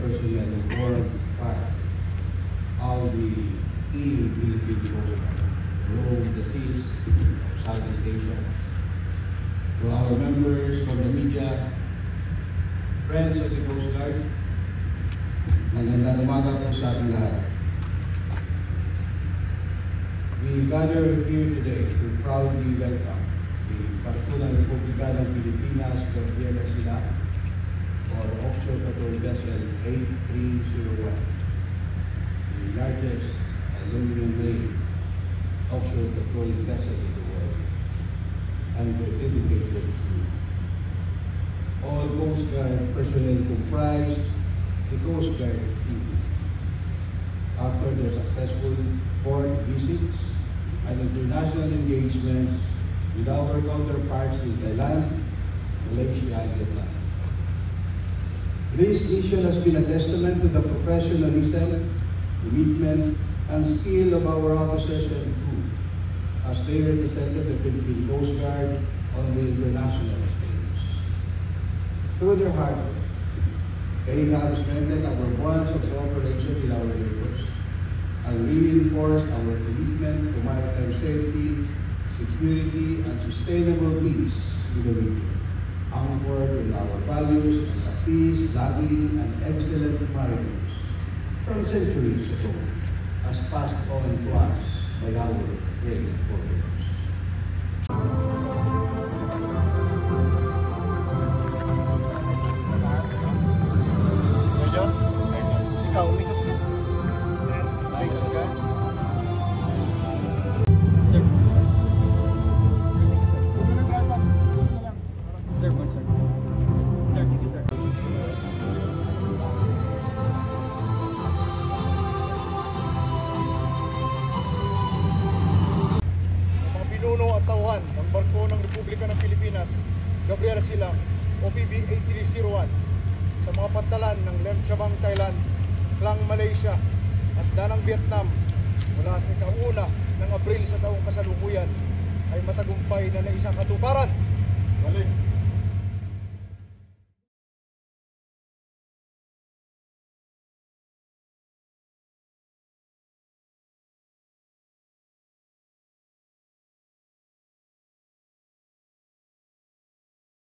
personnel on board fire all the key Philippine Coast Guard, roam the seas of Southeast Asia. To our members from the media, friends of the Coast Guard, magandang umaga po sa ating lahat. We gather here today to proudly welcome the Patulang Republika ng Pilipinas, Gabriela Sila, or Offshore Patrol Vessel 8301, the largest aluminum-made offshore patrol vessel in the world, and dedicated to all Coast Guard personnel comprised the Coast Guard team. After their successful port visits and international engagements with our counterparts in Thailand, Malaysia, and Vietnam. This mission has been a testament to the professionalism, commitment, and skill of our officers and crew as they represented the Philippine Coast Guard on the international stage. Through their hard work, they have strengthened our bonds of cooperation with our neighbors and reinforced our commitment to maritime safety, security, and sustainable peace in the region, anchored in our values as a peace, loving, and excellent mariners from centuries ago, as passed on to us by our great forebears. Tauhan ng barko ng Republika ng Pilipinas, Gabriela Silang, OPB 8301, sa mga pantalan ng Lem Chabang, Thailand, Klang, Malaysia, at Danang, Vietnam, mula sa kauna ng Abril sa taong kasalukuyan, ay matagumpay na naisang katuparan. Galing!